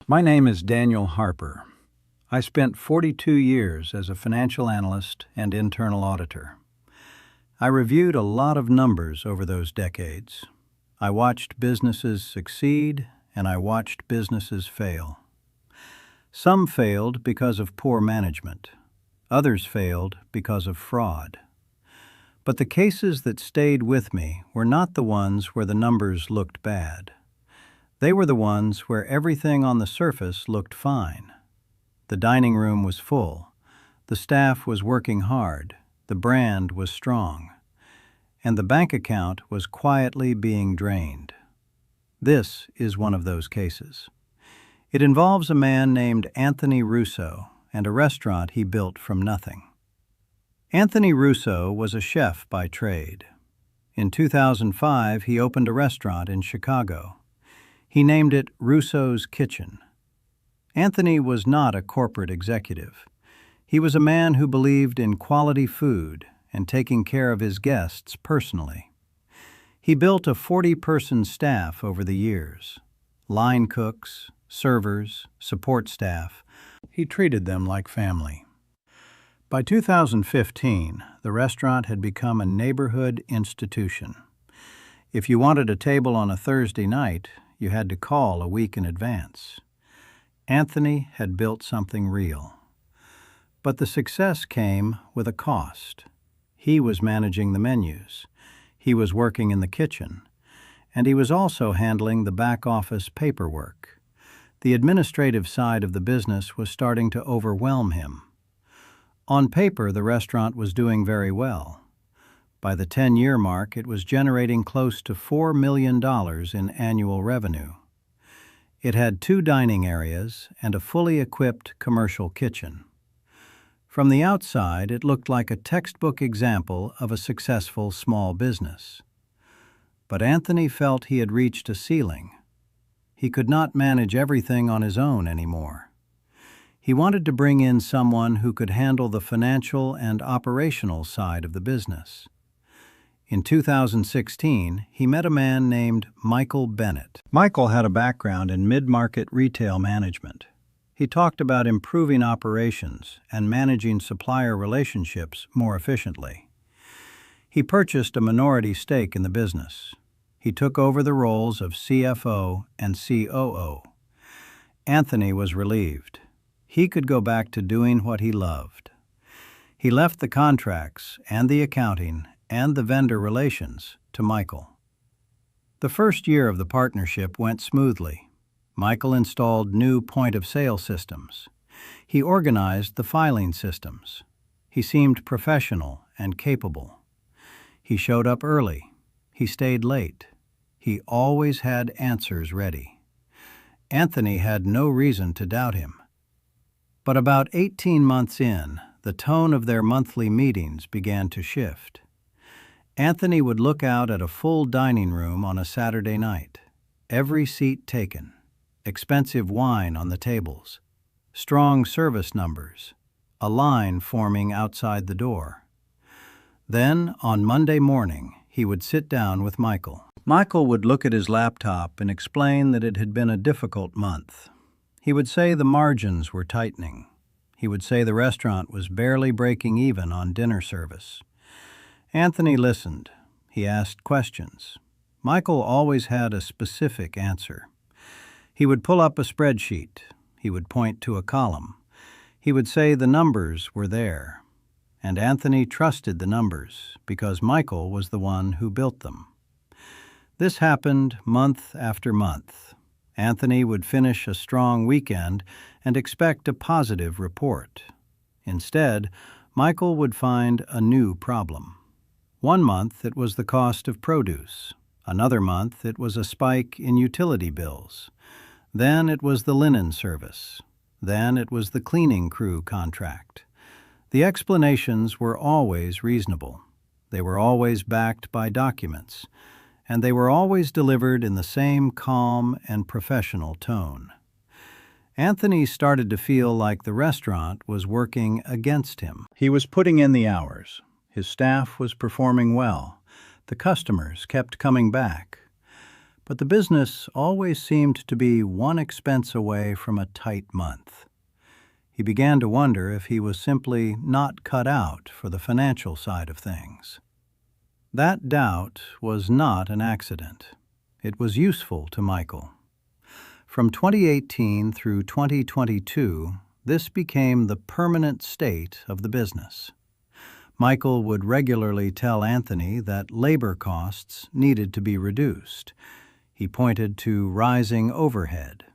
My name is Daniel Harper. I spent 42 years as a financial analyst and internal auditor. I reviewed a lot of numbers over those decades. I watched businesses succeed, and I watched businesses fail. Some failed because of poor management. Others failed because of fraud. But the cases that stayed with me were not the ones where the numbers looked bad. They were the ones where everything on the surface looked fine. The dining room was full. The staff was working hard. The brand was strong. And the bank account was quietly being drained. This is one of those cases. It involves a man named Anthony Russo and a restaurant he built from nothing. Anthony Russo was a chef by trade. In 2005, he opened a restaurant in Chicago. He named it Russo's Kitchen. Anthony was not a corporate executive. He was a man who believed in quality food and taking care of his guests personally. He built a 40-person staff over the years. Line cooks, servers, support staff. He treated them like family. By 2015, the restaurant had become a neighborhood institution. If you wanted a table on a Thursday night, you had to call a week in advance. Anthony had built something real. But the success came with a cost. He was managing the menus. He was working in the kitchen. And he was also handling the back-office paperwork. The administrative side of the business was starting to overwhelm him. On paper, the restaurant was doing very well. By the 10-year mark, it was generating close to $4 million in annual revenue. It had 2 dining areas and a fully equipped commercial kitchen. From the outside, it looked like a textbook example of a successful small business. But Anthony felt he had reached a ceiling. He could not manage everything on his own anymore. He wanted to bring in someone who could handle the financial and operational side of the business. In 2016, he met a man named Michael Bennett. Michael had a background in mid-market retail management. He talked about improving operations and managing supplier relationships more efficiently. He purchased a minority stake in the business. He took over the roles of CFO and COO. Anthony was relieved. He could go back to doing what he loved. He left the contracts and the accounting and the vendor relations to Michael. The first year of the partnership went smoothly. Michael installed new point-of-sale systems. He organized the filing systems. He seemed professional and capable. He showed up early. He stayed late. He always had answers ready. Anthony had no reason to doubt him. But about 18 months in, the tone of their monthly meetings began to shift. Anthony would look out at a full dining room on a Saturday night, every seat taken, expensive wine on the tables, strong service numbers, a line forming outside the door. Then, on Monday morning, he would sit down with Michael. Michael would look at his laptop and explain that it had been a difficult month. He would say the margins were tightening. He would say the restaurant was barely breaking even on dinner service. Anthony listened. He asked questions. Michael always had a specific answer. He would pull up a spreadsheet. He would point to a column. He would say the numbers were there. And Anthony trusted the numbers because Michael was the one who built them. This happened month after month. Anthony would finish a strong weekend and expect a positive report. Instead, Michael would find a new problem. One month it was the cost of produce. Another month it was a spike in utility bills. Then it was the linen service. Then it was the cleaning crew contract. The explanations were always reasonable. They were always backed by documents. And they were always delivered in the same calm and professional tone. Anthony started to feel like the restaurant was working against him. He was putting in the hours. His staff was performing well. The customers kept coming back. But the business always seemed to be one expense away from a tight month. He began to wonder if he was simply not cut out for the financial side of things. That doubt was not an accident. It was useful to Michael. From 2018 through 2022, this became the permanent state of the business. Michael would regularly tell Anthony that labor costs needed to be reduced. He pointed to rising overhead.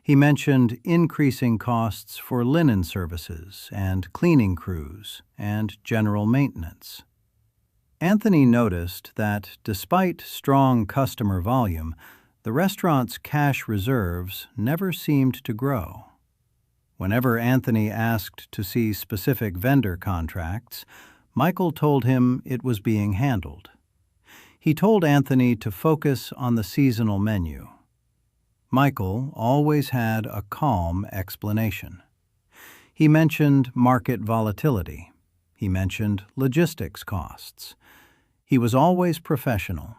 He mentioned increasing costs for linen services and cleaning crews and general maintenance. Anthony noticed that despite strong customer volume, the restaurant's cash reserves never seemed to grow. Whenever Anthony asked to see specific vendor contracts, Michael told him it was being handled. He told Anthony to focus on the seasonal menu. Michael always had a calm explanation. He mentioned market volatility. He mentioned logistics costs. He was always professional.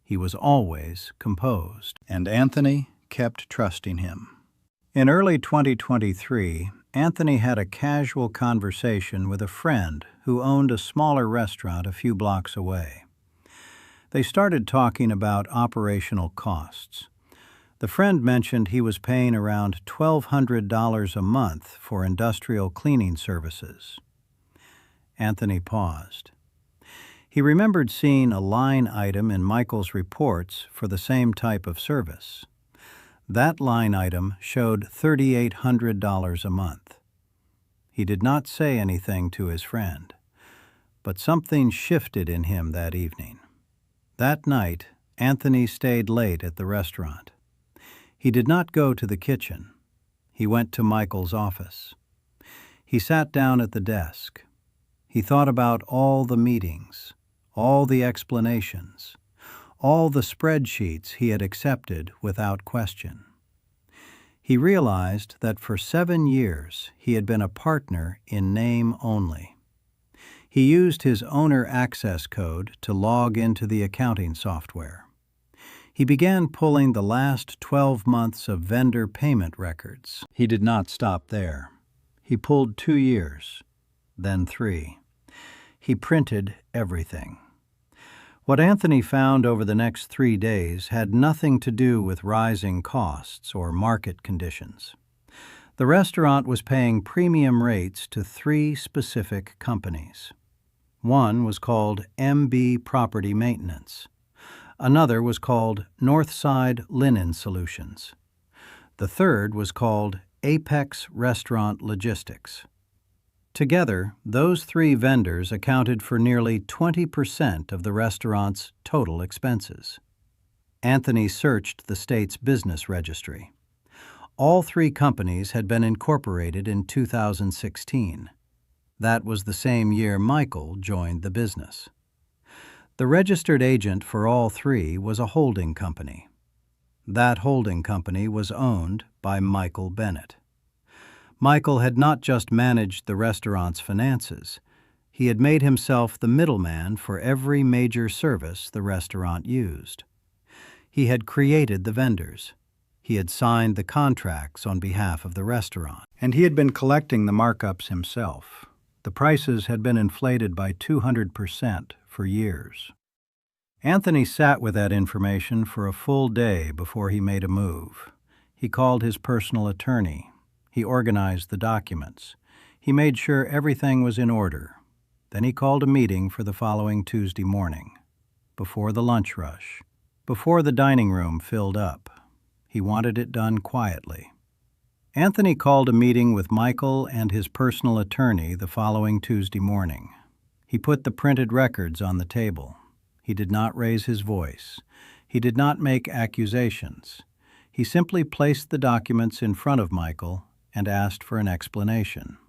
He was always composed. And Anthony kept trusting him. In early 2023, Anthony had a casual conversation with a friend who owned a smaller restaurant a few blocks away. They started talking about operational costs. The friend mentioned he was paying around $1,200 a month for industrial cleaning services. Anthony paused. He remembered seeing a line item in Michael's reports for the same type of service. That line item showed $3,800 a month. He did not say anything to his friend, but something shifted in him that evening. That night, Anthony stayed late at the restaurant. He did not go to the kitchen. He went to Michael's office. He sat down at the desk. He thought about all the meetings, all the explanations, all the spreadsheets he had accepted without question. He realized that for 7 years he had been a partner in name only. He used his owner access code to log into the accounting software. He began pulling the last 12 months of vendor payment records. He did not stop there. He pulled 2 years, then 3. He printed everything. What Anthony found over the next 3 days had nothing to do with rising costs or market conditions. The restaurant was paying premium rates to 3 specific companies. One was called MB Property Maintenance. Another was called Northside Linen Solutions. The third was called Apex Restaurant Logistics. Together, those 3 vendors accounted for nearly 20% of the restaurant's total expenses. Anthony searched the state's business registry. All 3 companies had been incorporated in 2016. That was the same year Michael joined the business. The registered agent for all 3 was a holding company. That holding company was owned by Michael Bennett. Michael had not just managed the restaurant's finances. He had made himself the middleman for every major service the restaurant used. He had created the vendors. He had signed the contracts on behalf of the restaurant. And he had been collecting the markups himself. The prices had been inflated by 200% for years. Anthony sat with that information for a full day before he made a move. He called his personal attorney. He organized the documents. He made sure everything was in order. Then he called a meeting for the following Tuesday morning, before the lunch rush, before the dining room filled up. He wanted it done quietly. Anthony called a meeting with Michael and his personal attorney the following Tuesday morning. He put the printed records on the table. He did not raise his voice. He did not make accusations. He simply placed the documents in front of Michael and asked for an explanation.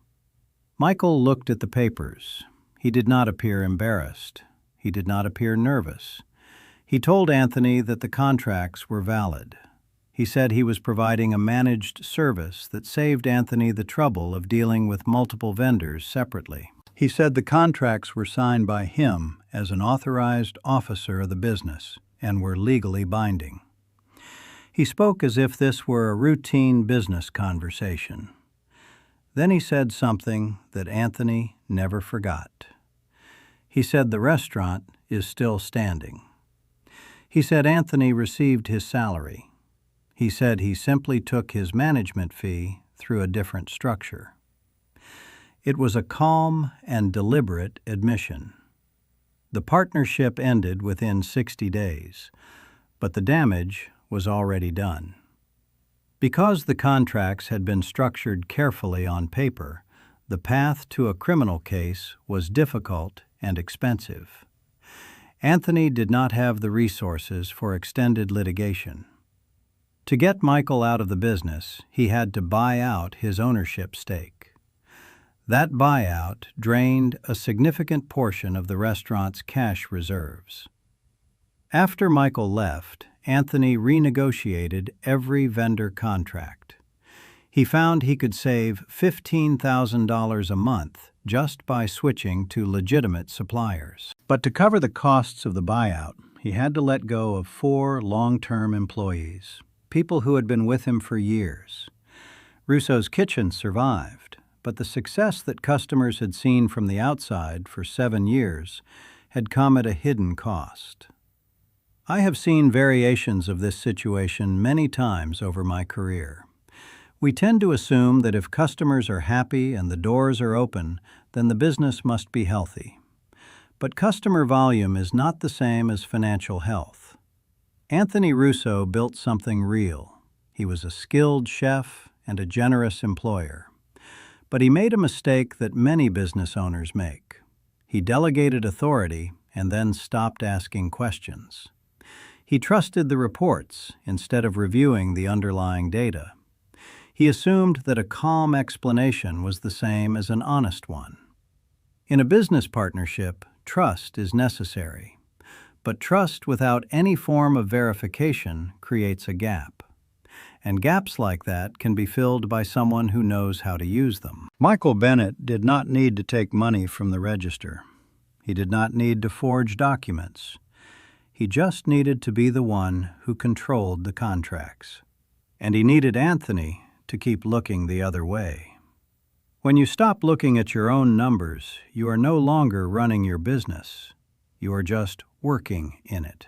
Michael looked at the papers. He did not appear embarrassed. He did not appear nervous. He told Anthony that the contracts were valid. He said he was providing a managed service that saved Anthony the trouble of dealing with multiple vendors separately. He said the contracts were signed by him as an authorized officer of the business and were legally binding. He spoke as if this were a routine business conversation. Then he said something that Anthony never forgot. He said the restaurant is still standing. He said Anthony received his salary. He said he simply took his management fee through a different structure. It was a calm and deliberate admission. The partnership ended within 60 days, but the damage was already done. Because the contracts had been structured carefully on paper, the path to a criminal case was difficult and expensive. Anthony did not have the resources for extended litigation. To get Michael out of the business, he had to buy out his ownership stake. That buyout drained a significant portion of the restaurant's cash reserves. After Michael left, Anthony renegotiated every vendor contract. He found he could save $15,000 a month just by switching to legitimate suppliers. But to cover the costs of the buyout, he had to let go of 4 long-term employees, people who had been with him for years. Russo's Kitchen survived, but the success that customers had seen from the outside for 7 years had come at a hidden cost. I have seen variations of this situation many times over my career. We tend to assume that if customers are happy and the doors are open, then the business must be healthy. But customer volume is not the same as financial health. Anthony Russo built something real. He was a skilled chef and a generous employer. But he made a mistake that many business owners make. He delegated authority and then stopped asking questions. He trusted the reports instead of reviewing the underlying data. He assumed that a calm explanation was the same as an honest one. In a business partnership, trust is necessary. But trust without any form of verification creates a gap. And gaps like that can be filled by someone who knows how to use them. Michael Bennett did not need to take money from the register. He did not need to forge documents. He just needed to be the one who controlled the contracts. And he needed Anthony to keep looking the other way. When you stop looking at your own numbers, you are no longer running your business. You are just working in it.